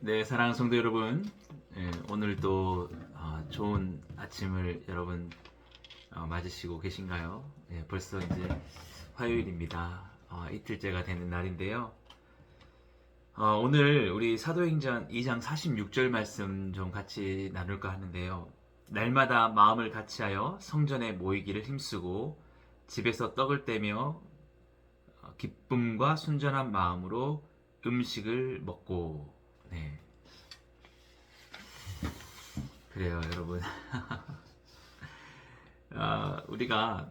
네, 사랑하는 성도 여러분, 오늘도 좋은 아침을 여러분 맞으시고 계신가요? 벌써 이제 화요일입니다. 이틀째가 되는 날인데요. 오늘 우리 사도행전 2장 46절 말씀 좀 같이 나눌까 하는데요. 날마다 마음을 같이하여 성전에 모이기를 힘쓰고 집에서 떡을 떼며 기쁨과 순전한 마음으로 음식을 먹고. 네. 그래요, 여러분. 우리가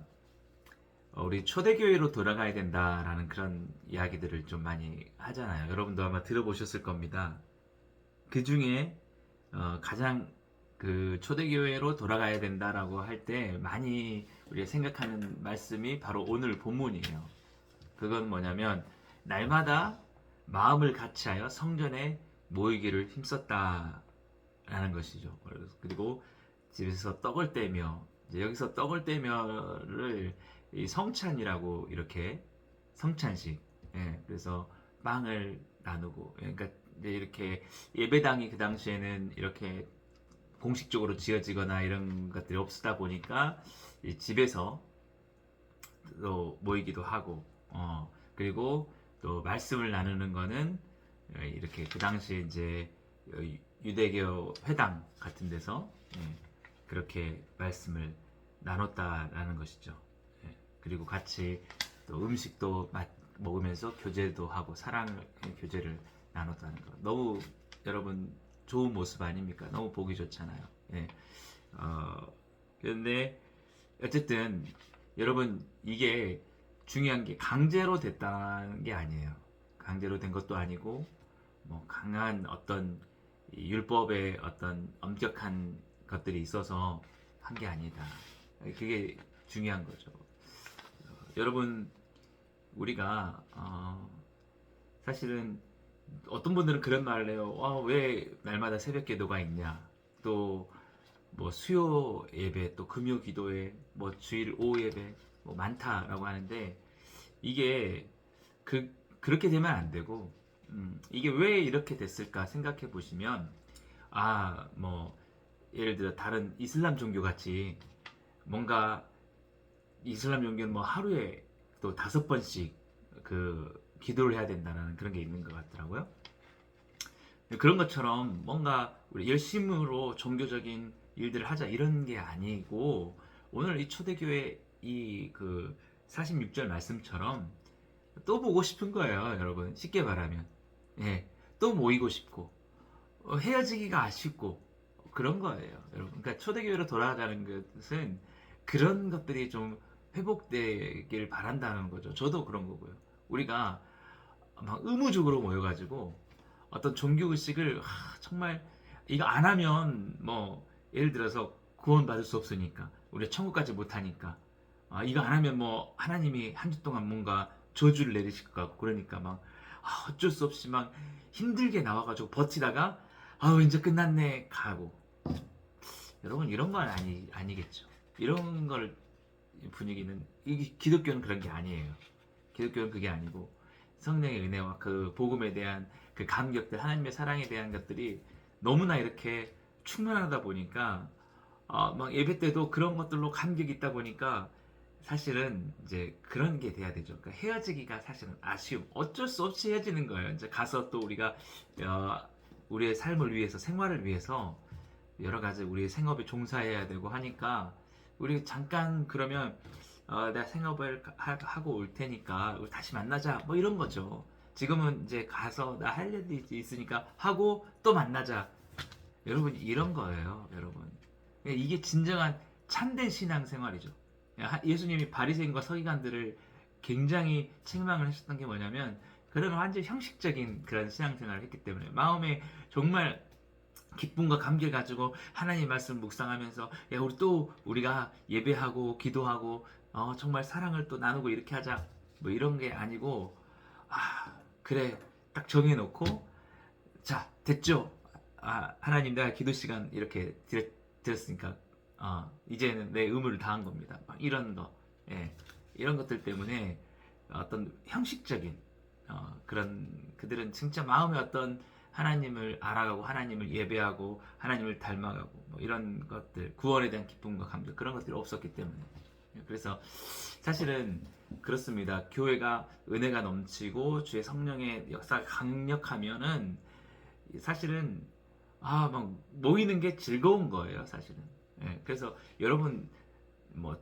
우리 초대교회로 돌아가야 된다라는 그런 이야기들을 좀 많이 하잖아요. 여러분도 아마 들어보셨을 겁니다. 그 중에 가장 그 초대교회로 돌아가야 된다라고 할 때 많이 우리가 생각하는 말씀이 바로 오늘 본문이에요. 그건 뭐냐면 날마다 마음을 같이하여 성전에 모이기를 힘썼다라는 것이죠. 그리고 집에서 떡을 떼며, 이제 여기서 떡을 떼며를 이 성찬이라고, 이렇게 성찬식, 그래서 빵을 나누고, 그러니까 이제 이렇게 예배당이 그 당시에는 이렇게 공식적으로 지어지거나 이런 것들이 없다 보니까 집에서 또 모이기도 하고, 그리고 또 말씀을 나누는 거는 이렇게 그 당시에 이제 유대교 회당 같은 데서 그렇게 말씀을 나눴다라는 것이죠. 그리고 같이 또 음식도 먹으면서 교제도 하고 사랑의 교제를 나눴다는 것. 너무 여러분 좋은 모습 아닙니까? 너무 보기 좋잖아요. 그런데 어쨌든 여러분, 이게 중요한 게 강제로 됐다는 게 아니에요. 강제로 된 것도 아니고 뭐 강한 어떤 율법의 어떤 엄격한 것들이 있어서 한 게 아니다. 그게 중요한 거죠. 여러분, 우리가 사실은 어떤 분들은 그런 말을 해요. 왜 날마다 새벽 기도가 있냐? 또 뭐 수요 예배, 또 금요 기도회, 뭐 주일 오후 예배 뭐 많다라고 하는데, 이게 그렇게 되면 안 되고, 이게 왜 이렇게 됐을까 생각해 보시면, 뭐 예를 들어 다른 이슬람 종교 같이 뭔가, 이슬람 종교는 뭐 하루에 또 5번씩 그 기도를 해야 된다는 그런 게 있는 것 같더라고요. 그런 것처럼 뭔가 우리 열심으로 종교적인 일들을 하자 이런 게 아니고, 오늘 이 초대교회 이 그 46절 말씀처럼 또 보고 싶은 거예요, 여러분. 쉽게 말하면. 또 모이고 싶고, 헤어지기가 아쉽고, 그런 거예요, 여러분. 그러니까 초대교회로 돌아가는 것은 그런 것들이 좀 회복되길 바란다는 거죠. 저도 그런 거고요. 우리가 막 의무적으로 모여가지고 어떤 종교의식을 정말 이거 안 하면 뭐 예를 들어서 구원받을 수 없으니까, 우리가 천국까지 못하니까, 이거 안 하면 뭐 하나님이 한 주 동안 뭔가 저주를 내리실 것 같고, 그러니까 막 어쩔 수 없이 막 힘들게 나와가지고 버티다가 이제 끝났네 가고. 여러분, 이런 건 아니겠죠. 이런 걸 분위기는, 이 기독교는 그런 게 아니에요. 기독교는 그게 아니고 성령의 은혜와 그 복음에 대한 그 감격들, 하나님의 사랑에 대한 것들이 너무나 이렇게 충만하다 보니까 막 예배 때도 그런 것들로 감격이 있다 보니까 사실은 이제 그런 게 돼야 되죠. 그러니까 헤어지기가 사실은 아쉬움, 어쩔 수 없이 헤어지는 거예요. 이제 가서 또 우리가 우리의 삶을 위해서, 생활을 위해서 여러 가지 우리의 생업에 종사해야 되고 하니까, 우리 잠깐 그러면 내가 생업을 하고 올 테니까 우리 다시 만나자 뭐 이런 거죠. 지금은 이제 가서 나 할 일이 있으니까 하고 또 만나자. 여러분, 이런 거예요, 여러분. 이게 진정한 참된 신앙생활이죠. 예수님이 바리새인과 서기관들을 굉장히 책망을 하셨던 게 뭐냐면, 그런 완전 형식적인 그런 신앙생활을 했기 때문에, 마음에 정말 기쁨과 감기를 가지고 하나님 말씀 묵상하면서, 우리 또 우리가 예배하고 기도하고 정말 사랑을 또 나누고 이렇게 하자 뭐 이런 게 아니고, 그래 딱 정해놓고, 자 됐죠. 하나님, 내가 기도 시간 이렇게 드렸으니까 이제는 내 의무를 다한 겁니다. 막 이런 거, 이런 것들 때문에 어떤 형식적인 그런, 그들은 진짜 마음의 어떤 하나님을 알아가고 하나님을 예배하고 하나님을 닮아가고 뭐 이런 것들, 구원에 대한 기쁨과 감격, 그런 것들이 없었기 때문에. 그래서 사실은 그렇습니다. 교회가 은혜가 넘치고 주의 성령의 역사가 강력하면은 사실은 막 모이는 게 즐거운 거예요, 사실은. 그래서 여러분 뭐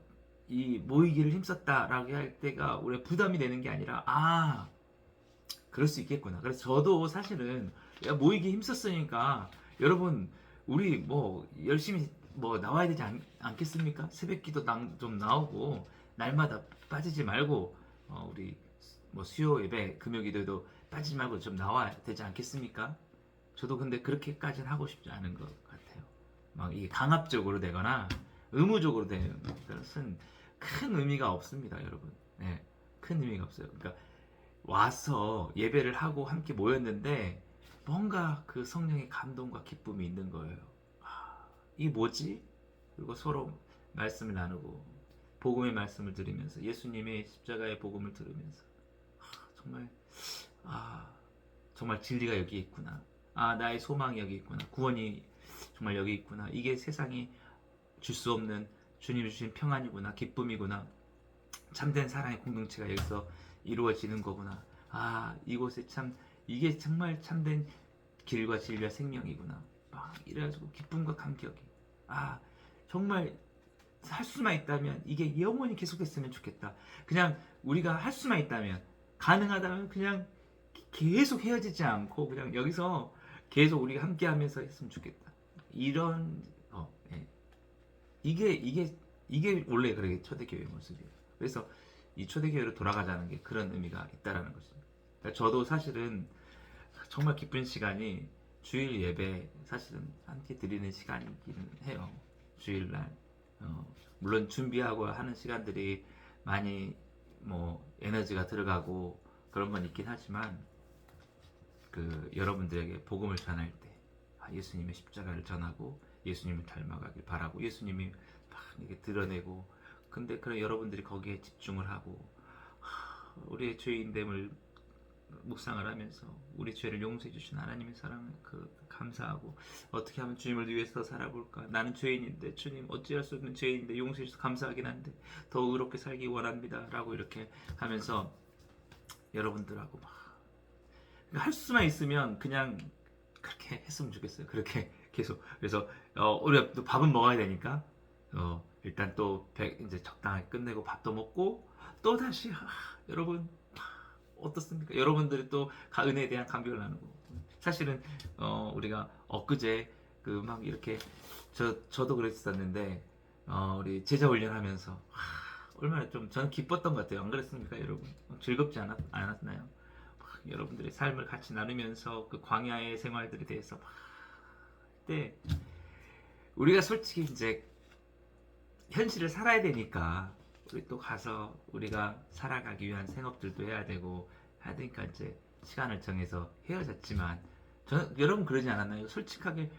이 모이기를 힘썼다라고 할 때가 우리가 부담이 되는 게 아니라 그럴 수 있겠구나. 그래서 저도 사실은 모이기 힘썼으니까 여러분 우리 뭐 열심히 뭐 나와야 되지 않겠습니까? 새벽기도 좀 나오고 날마다 빠지지 말고 우리 뭐 수요 예배, 금요 기도도 빠지지 말고 좀 나와야 되지 않겠습니까? 저도 근데 그렇게까지는 하고 싶지 않은 것 같아요. 막 이게 강압적으로 되거나 의무적으로 되는 것은 큰 의미가 없습니다, 여러분. 네, 큰 의미가 없어요. 그러니까 와서 예배를 하고 함께 모였는데 뭔가 그 성령의 감동과 기쁨이 있는 거예요. 이게 뭐지? 그리고 서로 말씀을 나누고 복음의 말씀을 들으면서 예수님의 십자가의 복음을 들으면서 정말 정말 진리가 여기 있구나. 나의 소망이 여기 있구나. 구원이 정말 여기 있구나. 이게 세상이 줄 수 없는 주님이 주신 평안이구나. 기쁨이구나. 참된 사랑의 공동체가 여기서 이루어지는 거구나. 이곳에 참 이게 정말 참된 길과 진리와 생명이구나. 막 이래가지고 기쁨과 감격이 정말 할 수만 있다면 이게 영원히 계속했으면 좋겠다. 그냥 우리가 할 수만 있다면, 가능하다면 그냥 계속 헤어지지 않고 그냥 여기서 계속 우리가 함께하면서 했으면 좋겠다. 이런 이게 원래 그렇게 초대교회 모습이에요. 그래서 이 초대교회로 돌아가자는 게 그런 의미가 있다라는 거죠. 그러니까 저도 사실은 정말 기쁜 시간이 주일 예배 사실은 함께 드리는 시간이기는 해요. 주일날 물론 준비하고 하는 시간들이 많이 뭐 에너지가 들어가고 그런 건 있긴 하지만 그 여러분들에게 복음을 전할 때 예수님의 십자가를 전하고 예수님을 닮아가길 바라고 예수님이 막 이렇게 드러내고 근데 그런 여러분들이 거기에 집중을 하고 우리의 죄인됨을 묵상을 하면서 우리 죄를 용서해 주신 하나님의 사랑을 감사하고 어떻게 하면 주님을 위해서 살아볼까. 나는 죄인인데 주님 어찌할 수 없는 죄인인데 용서해 주셔서 감사하긴 한데 더 의롭게 살기 원합니다 라고 이렇게 하면서 여러분들하고 막 할 수만 있으면 그냥 그렇게 했으면 좋겠어요. 그렇게 계속. 그래서 우리가 또 밥은 먹어야 되니까 일단 또 이제 적당하게 끝내고 밥도 먹고 또 다시 여러분 어떻습니까? 여러분들이 또 은혜에 대한 감격을 나누고 사실은 우리가 엊그제 막 이렇게 저도 그랬었는데 우리 제자 훈련하면서 얼마나 좀 저는 기뻤던 것 같아요. 안 그랬습니까, 여러분? 즐겁지 않았나요? 여러분들의 삶을 같이 나누면서 그 광야의 생활들에 대해서 때 우리가 솔직히 이제 현실을 살아야 되니까 우리 또 가서 우리가 살아가기 위한 생업들도 해야 되고 하니까 이제 시간을 정해서 헤어졌지만 저는 여러분 그러지 않았나요? 솔직하게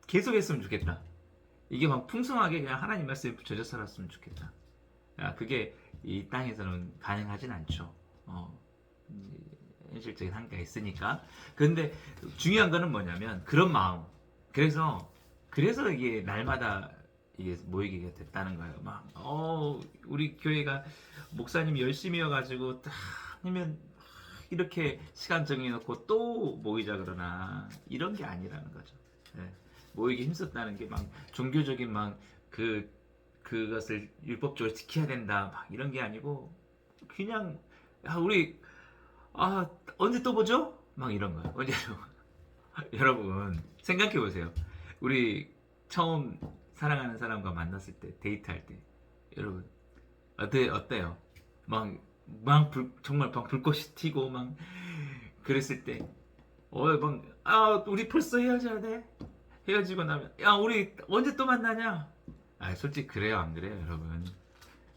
계속 했으면 좋겠다. 이게 막 풍성하게 그냥 하나님 말씀에 붙여져 살았으면 좋겠다. 그게 이 땅에서는 가능하진 않죠. 현실적인 한계가 있으니까. 근데 중요한 거는 뭐냐면 그런 마음. 그래서 이게 날마다 이게 모이게 됐다는 거예요. 막 우리 교회가 목사님이 열심히여가지고 아니면 이렇게 시간 정해놓고 또 모이자 그러나 이런 게 아니라는 거죠. 모이기 힘썼다는 게 막 종교적인 막 그것을 율법적으로 지켜야 된다 막 이런 게 아니고 그냥 우리 언제 또 보죠? 막 이런 거예요. 언제 여러분 생각해 보세요. 우리 처음 사랑하는 사람과 만났을 때 데이트할 때 여러분 어때요? 정말 막 불꽃이 튀고 막 그랬을 때 우리 벌써 헤어져야 돼? 헤어지고 나면 우리 언제 또 만나냐? 솔직히 그래요 안 그래요 여러분?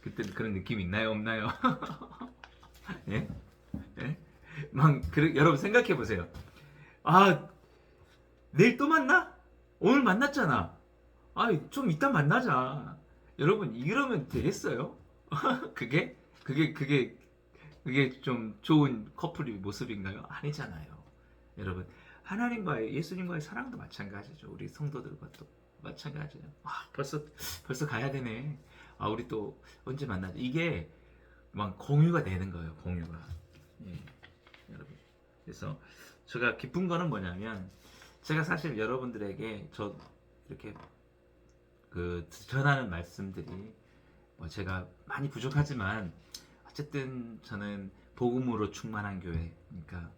그때 그런 느낌 있나요 없나요? 예? 예? 여러분 생각해 보세요. 내일 또 만나? 오늘 만났잖아. 좀 이따 만나자. 여러분 이러면 되겠어요? 그게 좀 좋은 커플의 모습인가요? 아니잖아요. 여러분, 하나님과의 예수님과의 사랑도 마찬가지죠. 우리 성도들과 또 마찬가지예요. 벌써 가야 되네. 우리 또 언제 만나죠? 이게 막 공유가 되는 거예요. 공유가. 예, 여러분. 그래서 제가 기쁜 거는 뭐냐면 제가 사실 여러분들에게 저 이렇게 그 전하는 말씀들이 뭐 제가 많이 부족하지만 어쨌든 저는 복음으로 충만한 교회, 그러니까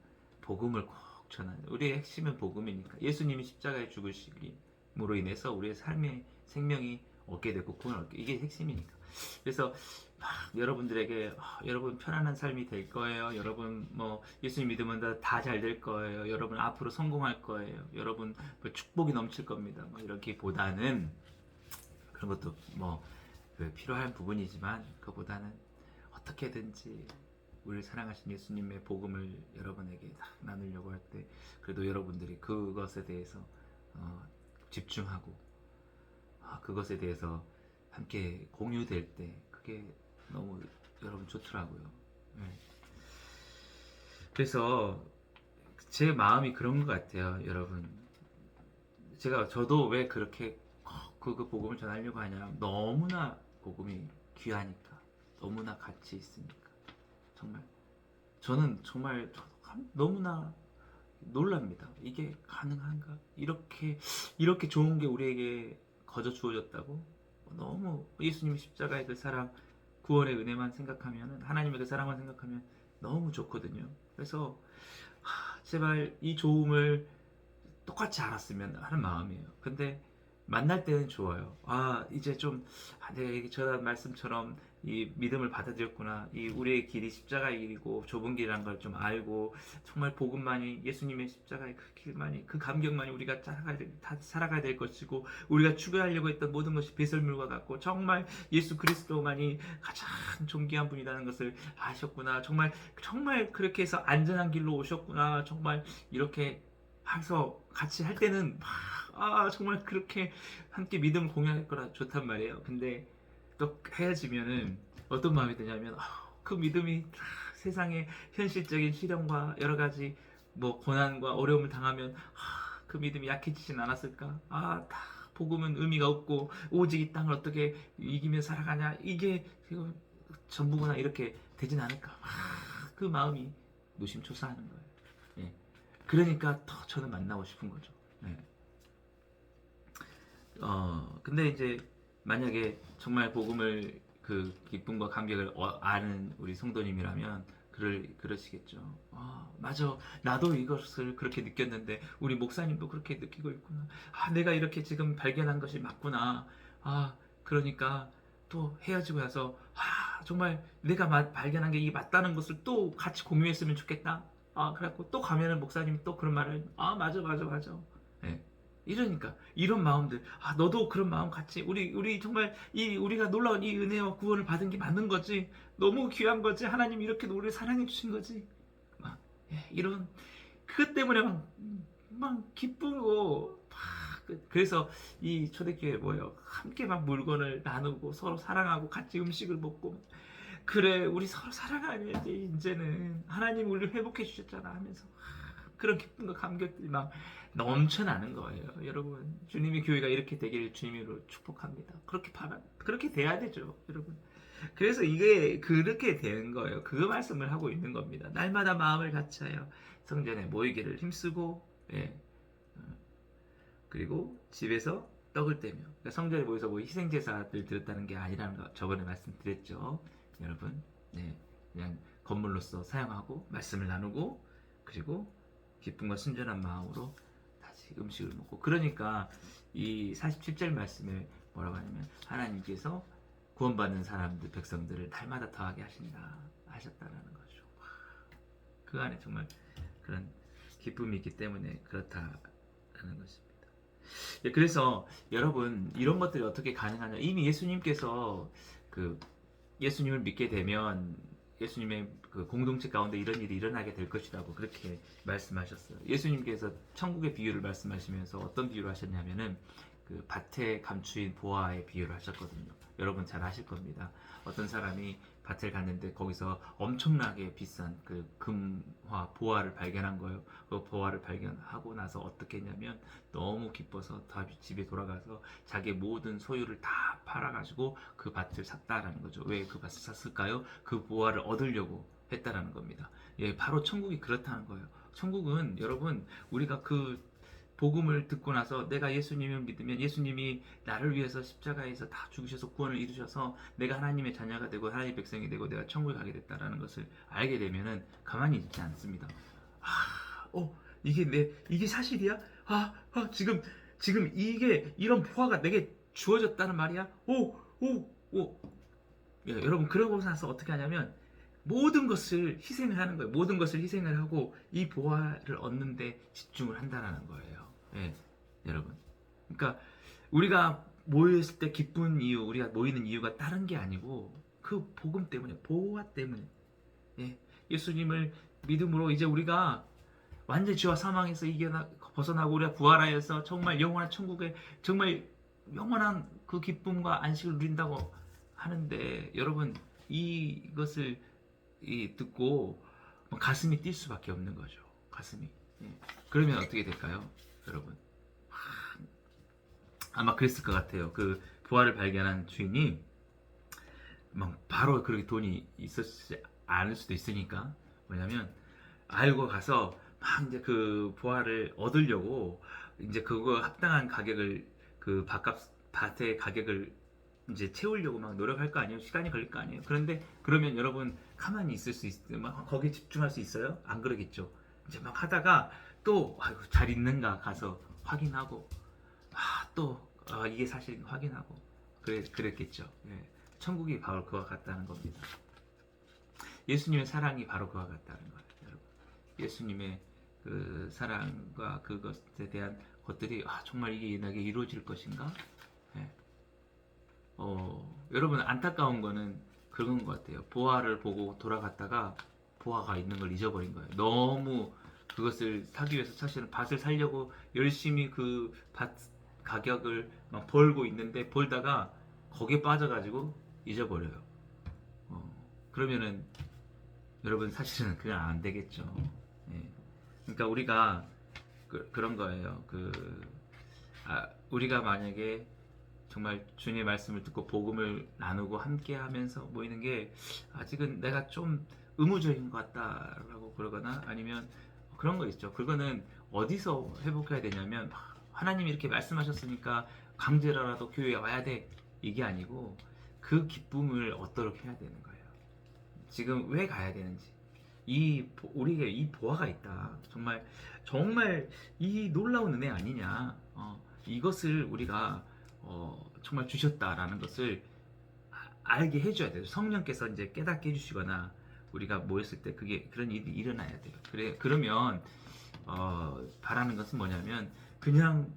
복음을 꼭 전하는, 우리의 핵심은 복음이니까 예수님이 십자가에 죽으심으로 인해서 우리의 삶의 생명이 얻게 되고 구원을 얻게, 이게 핵심이니까. 그래서 막 여러분들에게 여러분 편안한 삶이 될 거예요. 여러분 뭐 예수님 믿으면 다 잘 될 거예요. 여러분 앞으로 성공할 거예요. 여러분 뭐 축복이 넘칠 겁니다. 뭐 이렇게 보다는 그런 것도 뭐 필요한 부분이지만 그보다는 어떻게든지 우리를 사랑하신 예수님의 복음을 여러분에게 나누려고 할 때 그래도 여러분들이 그것에 대해서 집중하고 그것에 대해서 함께 공유될 때 그게 너무 여러분 좋더라고요. 네. 그래서 제 마음이 그런 것 같아요, 여러분. 저도 왜 그렇게 그 복음을 전하려고 하냐, 너무나 복음이 귀하니까, 너무나 가치 있으니까. 정말 저는 정말 너무나 놀랍니다. 이게 가능한가? 이렇게 좋은 게 우리에게 거저 주어졌다고? 너무 예수님의 십자가의 그 사랑, 구원의 은혜만 생각하면, 하나님의 그 사랑만 생각하면 너무 좋거든요. 그래서 제발 이 좋음을 똑같이 알았으면 하는 마음이에요. 근데 만날 때는 좋아요. 이제 좀 내가 전한 말씀처럼 이 믿음을 받아들였구나. 이 우리의 길이 십자가의 길이고 좁은 길이라는 걸 좀 알고 정말 복음만이, 예수님의 십자가의 그 길만이, 그 감격만이 우리가 살아가야 될 것이고 우리가 추구하려고 했던 모든 것이 배설물과 같고 정말 예수 그리스도만이 가장 존귀한 분이라는 것을 아셨구나. 정말 그렇게 해서 안전한 길로 오셨구나. 정말 이렇게 해서 같이 할 때는 정말 그렇게 함께 믿음을 공유할 거라 좋단 말이에요. 근데 또 헤어지면은 어떤 마음이 드냐면 그 믿음이 세상의 현실적인 시련과 여러 가지 뭐 고난과 어려움을 당하면 그 믿음이 약해지진 않았을까? 다 복음은 의미가 없고 오직 이 땅을 어떻게 이기며 살아가냐, 이게 전부구나, 이렇게 되진 않을까? 그 마음이 노심초사하는 거예요. 예. 그러니까 더 저는 만나고 싶은 거죠. 네. 근데 이제 만약에 정말 복음을 그 기쁨과 감격을 아는 우리 성도님이라면 그러시겠죠. 맞아. 나도 이것을 그렇게 느꼈는데 우리 목사님도 그렇게 느끼고 있구나. 내가 이렇게 지금 발견한 것이 맞구나. 그러니까 또 헤어지고 나서 정말 내가 발견한 게 이게 맞다는 것을 또 같이 공유했으면 좋겠다. 그래갖고 또 가면은 목사님이 또 그런 말을 맞아. 네. 이러니까 이런 마음들, 너도 그런 마음 같이, 우리 정말 우리가 놀라운 이 은혜와 구원을 받은 게 맞는 거지, 너무 귀한 거지, 하나님 이렇게 우리를 사랑해 주신 거지, 이런 그것 때문에 막 기쁘고 그래서 이 초대교회 뭐예요? 함께 막 물건을 나누고 서로 사랑하고 같이 음식을 먹고, 그래 우리 서로 사랑해야지, 이제는 하나님 우리를 회복해 주셨잖아 하면서 그런 기쁨과 감격들이 막 넘쳐나는 거예요. 여러분, 주님의 교회가 이렇게 되기를 주님으로 축복합니다. 그렇게 돼야 되죠, 여러분. 그래서 이게 그렇게 되는 거예요. 그 말씀을 하고 있는 겁니다. 날마다 마음을 같이하여 성전에 모이기를 힘쓰고, 그리고 집에서 떡을 떼며, 그러니까 성전에 모여서 뭐 희생제사를 드렸다는 게 아니라는 거 저번에 말씀드렸죠, 여러분. 그냥 건물로서 사용하고 말씀을 나누고, 그리고 기쁨과 순전한 마음으로 다시 음식을 먹고. 그러니까 이 47절 말씀에 뭐라고 하냐면 하나님께서 구원받는 사람들, 백성들을 날마다 더하게 하셨다라는 거죠. 그 안에 정말 그런 기쁨이 있기 때문에 그렇다라는 것입니다. 그래서 여러분, 이런 것들이 어떻게 가능하냐, 이미 예수님께서 예수님을 믿게 되면 예수님의 그 공동체 가운데 이런 일이 일어나게 될 것이라고 그렇게 말씀하셨어요. 예수님께서 천국의 비유를 말씀하시면서 어떤 비유를 하셨냐면은 그 밭에 감추인 보화의 비유를 하셨거든요. 여러분 잘 아실 겁니다. 어떤 사람이 밭을 갔는데 거기서 엄청나게 비싼 그 금화 보화를 발견한 거예요. 그 보화를 발견하고 나서 어떻게 했냐면 너무 기뻐서 다 집에 돌아가서 자기의 모든 소유를 다 팔아가지고 그 밭을 샀다라는 거죠. 왜 그 밭을 샀을까요? 그 보화를 얻으려고 했다라는 겁니다. 예, 바로 천국이 그렇다는 거예요. 천국은 여러분 우리가 그 복음을 듣고 나서 내가 예수님을 믿으면 예수님이 나를 위해서 십자가에서 다 죽으셔서 구원을 이루셔서 내가 하나님의 자녀가 되고 하나님의 백성이 되고 내가 천국에 가게 됐다라는 것을 알게 되면은 가만히 있지 않습니다. 이게 사실이야? 지금 이게 이런 보화가 내게 주어졌다는 말이야? 예, 여러분 그러고 나서 어떻게 하냐면 모든 것을 희생을 하는 거예요. 모든 것을 희생을 하고 이 보화를 얻는데 집중을 한다는 거예요. 예, 여러분. 그러니까 우리가 모였을 때 기쁜 이유, 우리가 모이는 이유가 다른 게 아니고 그 복음 때문에, 보화 때문에. 예, 예수님을 믿음으로 이제 우리가 완전 죄와 사망에서 벗어나고 우리가 부활하여서 정말 영원한 천국에 정말 영원한 그 기쁨과 안식을 누린다고 하는데 여러분 이것을 듣고 가슴이 뛸 수밖에 없는 거죠. 가슴이. 예. 그러면 어떻게 될까요, 여러분? 아마 그랬을 것 같아요. 그 부활을 발견한 주인이 막 바로 그렇게 돈이 있었지 않을 수도 있으니까 뭐냐면 알고 가서 막 이제 그 부활을 얻으려고 이제 그거 합당한 가격을 그 밭의 가격을 이제 채우려고 막 노력할 거 아니에요. 시간이 걸릴 거 아니에요. 그런데 그러면 여러분 가만히 있을 수 있어요? 막 거기에 집중할 수 있어요? 안 그러겠죠. 이제 막 하다가 또 아이고, 잘 있는가 가서 확인하고 이게 사실 확인하고 그랬겠죠. 예. 천국이 바로 그와 같다는 겁니다. 예수님의 사랑이 바로 그와 같다는 거예요. 여러분. 예수님의 그 사랑과 그것에 대한 것들이 정말 이게 나에게 이루어질 것인가? 예. 여러분 안타까운 거는 그런 것 같아요. 보화를 보고 돌아갔다가 보화가 있는 걸 잊어버린 거예요. 너무 그것을 사기 위해서 사실은 밭을 살려고 열심히 그 밭 가격을 막 벌고 있는데 벌다가 거기에 빠져가지고 잊어버려요. 그러면은 여러분 사실은 그냥 안 되겠죠. 예. 그러니까 우리가 그런 거예요. 우리가 만약에 정말 주님의 말씀을 듣고 복음을 나누고 함께 하면서 모이는 게 아직은 내가 좀 의무적인 것 같다라고 그러거나 아니면 그런 거 있죠. 그거는 어디서 회복해야 되냐면 하나님이 이렇게 말씀하셨으니까 강제로라도 교회에 와야 돼. 이게 아니고 그 기쁨을 얻도록 해야 되는 거예요. 지금 왜 가야 되는지. 우리에게 이 보화가 있다. 정말 이 놀라운 은혜 아니냐. 이것을 우리가 정말 주셨다라는 것을 알게 해줘야 돼요. 성령께서 이제 깨닫게 해주시거나 우리가 모였을 때 그런 일이 일어나야 돼요. 그러면 바라는 것은 뭐냐면 그냥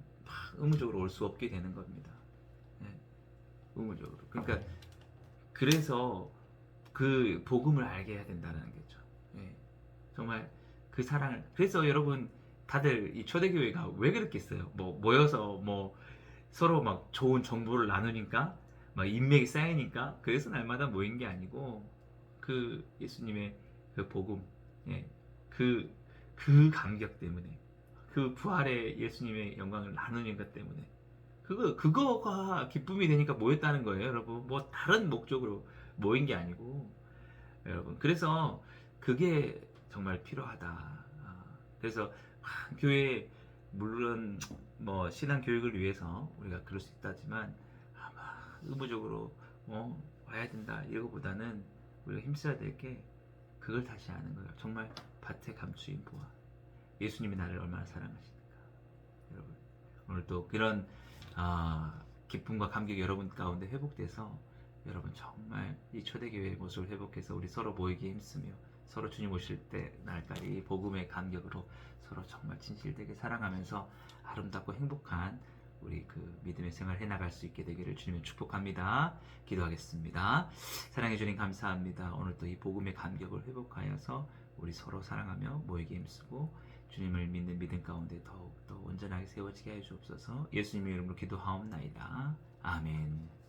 의무적으로 올 수 없게 되는 겁니다. 네, 의무적으로. 그러니까 그래서 그 복음을 알게 해야 된다는 거죠. 네, 정말 그 사랑을. 그래서 여러분 다들 이 초대교회가 왜 그랬겠어요? 모여서 서로 막 좋은 정보를 나누니까 막 인맥이 쌓이니까 그래서 날마다 모인 게 아니고 그 예수님의 그 복음, 예, 그 감격 때문에 그 부활의 예수님의 영광을 나누는 것 때문에 그거가 기쁨이 되니까 모였다는 거예요, 여러분. 다른 목적으로 모인 게 아니고 여러분. 그래서 그게 정말 필요하다. 그래서 교회 물론 신앙 교육을 위해서 우리가 그럴 수 있다지만 아마 의무적으로 와야 된다 이거보다는 우리가 힘써야 될 게 그걸 다시 아는 거예요. 정말 밭에 감추인 보화. 예수님이 나를 얼마나 사랑하시니까. 여러분 오늘 또 그런 기쁨과 감격이 여러분 가운데 회복돼서 여러분 정말 이 초대교회의 모습을 회복해서 우리 서로 모이기에 힘쓰며 서로 주님 오실 때 날까지 이 복음의 감격으로 서로 정말 진실되게 사랑하면서 아름답고 행복한 우리 그 믿음의 생활 해나갈 수 있게 되기를 주님의 축복합니다. 기도하겠습니다. 사랑해 주님 감사합니다. 오늘 또 이 복음의 감격을 회복하여서 우리 서로 사랑하며 모이게 힘쓰고 주님을 믿는 믿음 가운데 더욱더 온전하게 세워지게 하여 주옵소서. 예수님의 이름으로 기도하옵나이다. 아멘.